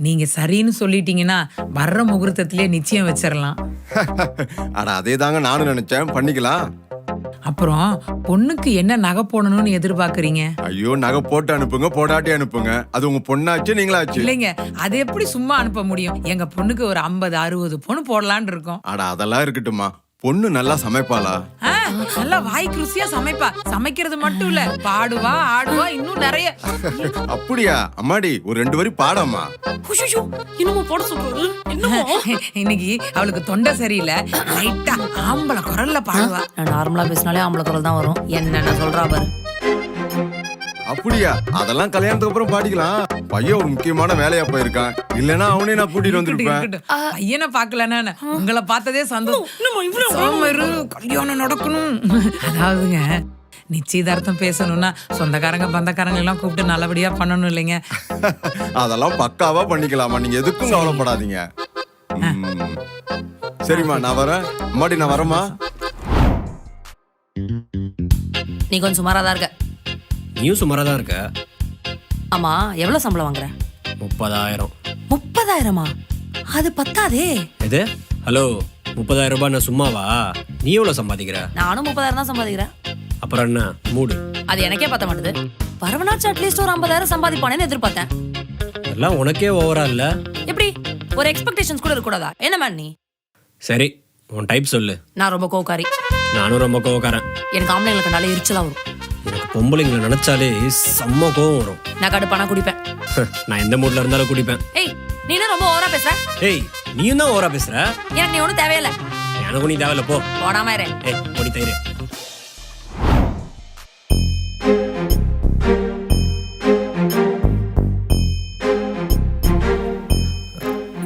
நீங்க சரின்னு சொல்லிட்டீங்கன்னா வர்ற முகூர்த்தத்திலே நிச்சயம் வச்சிடலாம். அட அதே தாங்க நானும் நினைச்சேன், பண்ணிக்கலாம். அப்புறம் பொண்ணுக்கு என்ன நகை போடணும்னு எதிர்பார்க்கறீங்க? ஐயோ, நகை போட்டு அனுப்புங்க, போடாட்டி அனுப்புங்க. அது உங்க பொண்ணாச்சு, நீங்களாச்சு. இல்லைங்க, அது எப்படி சும்மா அனுப்ப முடியும்? எங்க பொண்ணுக்கு ஒரு 50-60 பொண்ணு போடலான்னு இருக்கோம். அட அதெல்லாம் இருக்கட்டுமா, பொண்ணு நல்லா சமைப்பாளா? நல்லா வாய்க்கு ருசியா சமைப்பா. சமைக்கிறது மட்டும் இல்ல, பாடுவா, ஆடுவா, இன்னும் நிறைய. அப்படியா? அம்மாடி ஒரு 2 வரி பாடம்மா. இன்னும் போட சொல்றாரு. இன்னைக்கு அவளுக்கு தொண்டை சரியில்லை, லைட்டா ஆம்பளை குரல்ல பாடுவா. நான் நார்மலா பேசினாலே ஆம்பளை குரல் தான் வரும். என்னென்ன சொல்றா பாரு. அப்படியா? அதெல்லாம் கல்யாணத்துக்கு அப்புறம் பாடிக்கலாம். பையன் ஒரு முக்கியமான வேலையா போயிருக்கான், இல்லன்னா அவனே நான் கூட்டிட்டு வந்திருப்பேன். பையனை பாக்கலன்னா உங்களை பார்த்ததே சந்தோஷம். கல்யாணம் நடக்கணும். அதாவதுங்க, நிச்சயதார்த்தம் பேசணும்னா சொந்தக்காரங்க பந்தக்காரங்க எல்லாம் கூப்பிட்டு நல்லபடியா பண்ணணும் இல்லைங்க? அதெல்லாம் பக்காவா பண்ணிக்கலாமா, நீங்க எதுக்கும் கவலைப்படாதீங்க. சரிம்மா, நான் வரேன். அம்மாடி நான் வரேம்மா. நீ கொஞ்சம் சுமாரா தான் இருக்க. நீயும் சுமாரா தான் இருக்க. ஆமா, எவ்வளவு சம்பளம் வாங்குற? 30,000. 30,000-மா? அது பத்தாதே. எது? ஹலோ, 30,000 ரூபாய் நான் சும்மாவா? நீ எவ்வளவு சம்பாதிக்கிற? நானும் 30,000 தான் சம்பாதிக்கிறேன். அப்புறம் என்ன மூடு? அது எனக்கே பத்த மாட்டுது. வரவனாச்சு அட்லீஸ்ட் ஒரு 50,000 சம்பாதிப்பானேன்னு எதிர்பார்த்தேன். எல்லாம் உனக்கே ஓவரா இல்ல? எப்படி ஒரு எக்ஸ்பெக்டேஷன்ஸ் கூட இருக்கக்கூடாதா? என்ன மேன் நீ? சரி, உன் டைப் சொல்லு. நான் ரொம்ப கோவக்காரி. நானும் ரொம்ப கோவக்காரன். எனக்கு ஆம்பளைங்களுக்கு நல்ல எரிச்சலா வரும். எனக்கு பொம்பளைங்களை நினைச்சாலே செம்ம கோவம் வரும். நான் கடுப்பானா குடிப்பேன். நான் எந்த மூட்ல இருந்தாலும் குடிப்பேன். ஏய், நீ என்ன ரொம்ப ஓவரா பேசுற? ஏய், நீயும் தான் ஓவரா பேசுற. எனக்கு நீ ஒன்றும் தேவையில்லை. எனக்கு நீ தேவையில்ல, போ. போடாம இரு. ஏய், பொடி தயிரு.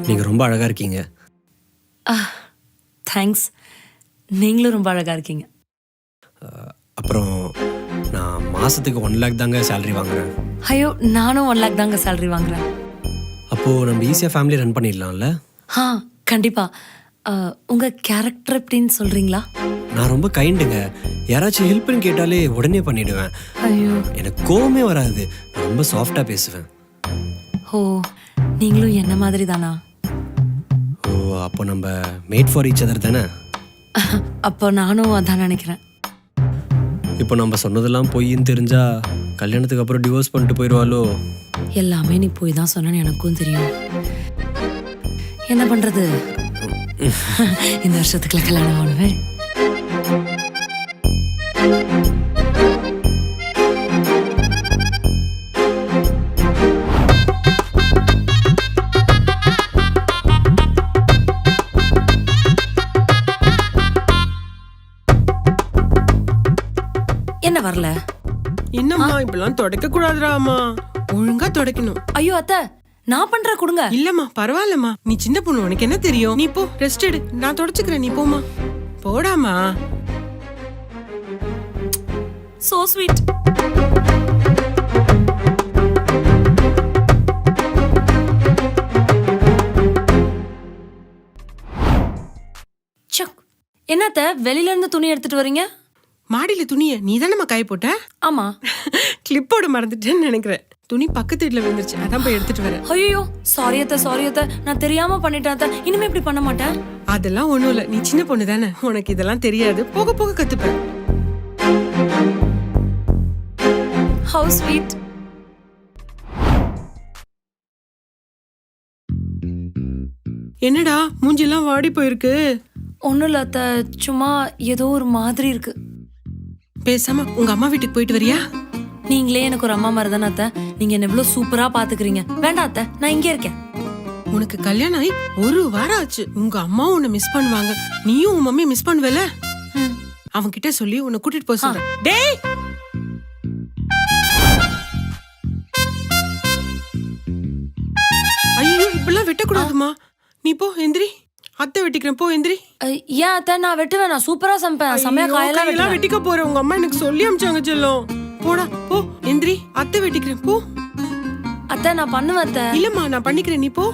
நீங்க ரொம்ப அழகா இருக்கீங்க. தேங்க்ஸ். நீங்களும் ரொம்ப அழகா இருக்கீங்க. அப்புறம் நான் மாசத்துக்கு 1 lakh தாங்க சேலரி வாங்குறேன். ஐயோ, நானும் 1 lakh தாங்க சேலரி வாங்குறேன். அப்போ நம்ம ஈஸியா ஃபேமிலி ரன் பண்ணிடலாம்ல? கண்டிப்பா. உங்க கேரக்டர் எப்படின்னு சொல்றீங்களா? நான் ரொம்ப கைண்டுங்க. யாராச்சும் ஹெல்ப்னு கேட்டாலே உடனே பண்ணிடுவேன். ஐயோ, எனக்கு கோவமே வராது. நான் ரொம்ப சாஃப்டா பேசுவேன். ஓ, நீங்களும் என்ன மாதிரி தானா? ஓ, அப்போ நம்ம மேட் ஃபார் ஈச் அதர் தானே? அப்போ நானும் அதான் நினைக்கிறேன். இப்போ நம்ம சொன்னதெல்லாம் பொய்ன்னு தெரிஞ்சா கல்யாணத்துக்கு அப்புறம் டிவோர்ஸ் பண்ணிட்டு போயிடுவாளோ? எல்லாமே நீ போய் தான் சொன்னு எனக்கும் தெரியும். என்ன பண்றது? இந்த வருஷத்துக்குள்ள கல்யாணம் ஆகணுமே. என்ன வரல? என்னம்மா இப்பெல்லாம் தொடக்க கூடாதுடாமா, ஒழுங்கா தொடக்கணும். ஐயோ அத்தை, நான் பண்ற கொடுங்க. இல்லம்மா பரவாயில்லம்மா, நீ சின்ன பொண்ணு, உனக்கு என்ன தெரியும்? நீ போ, ரெஸ்ட் எடு, நான் தொடச்சுக்கிறேன், நீ போமா. போடாமா. So sweet. என்னத்த வெளியில இருந்து துணி எடுத்துட்டு வரீங்க? மாடியில துணிய நீ தானம்மா காய போட்ட? ஆமா. கிளிப்போட மறந்துட்டேன்னு நினைக்கிறேன். துணி பக்கத்து வீட்டுல விழுந்துருச்சு, அதான் போய் எடுத்துட்டு வரேன். ஐயோ, சாரி அத்தை, நான் தெரியாம பண்ணிட்டேன் அத்தை. இனிமே இப்படி பண்ண மாட்டேன். அதெல்லாம் ஒண்ணும் இல்ல, நீ சின்ன பொண்ணு தானே, உனக்கு இதெல்லாம் தெரியாது. போக போக கத்துப்ப. Have sweet. என்னடா மூஞ்சிலாம் வாடி போயிருக்கு? ஒண்ணும் இல்ல அத்தை, சும்மா ஏதோ ஒரு மாதிரி இருக்கு. பேசாம உங்க அம்மா வீட்டுக்கு போயிட்டு வரியா? நீங்களே எனக்கு ஒரு அம்மா மாதிரி தானே அத்தை. நீங்க என்ன எவ்வளவு சூப்பரா பாத்துக்கிறீங்க. வேண்டாம் அத்தை, நான் இங்கே இருக்கேன். உனக்கு கல்யாணம் ஆகி 1 வாரம் ஆச்சு. உங்க அம்மாவும் உன்னை மிஸ் பண்ணுவாங்க, நீயும் உன் மம்மி மிஸ் பண்ணுவல. அவங்க கிட்ட சொல்லி உன்னை கூட்டிட்டு போக சொல்றேன். டேய், ஐயோ இப்பெல்லாம் வெட்டக்கூடாதுமா. நீ போ, எந்திரி. அத்தை வெட்டிக்கிறேன், போ எந்திரி. ஏன் அத்தை, நான் வெட்டுவேன். நான் சூப்பரா சமைப்பேன். சமையா காயெல்லாம் வெட்டிக்க போறேன். உங்க அம்மா எனக்கு சொல்லி அனுப்பிச்சாங்க செல்லம். போடா போ, எந்திரி. அத்தை வெட்டிக்கிறேன், போ. அத்தை நான் பண்ணுவேன் அத்தை. இல்லம்மா நான் பண்ணிக்கிறேன், நீ போ.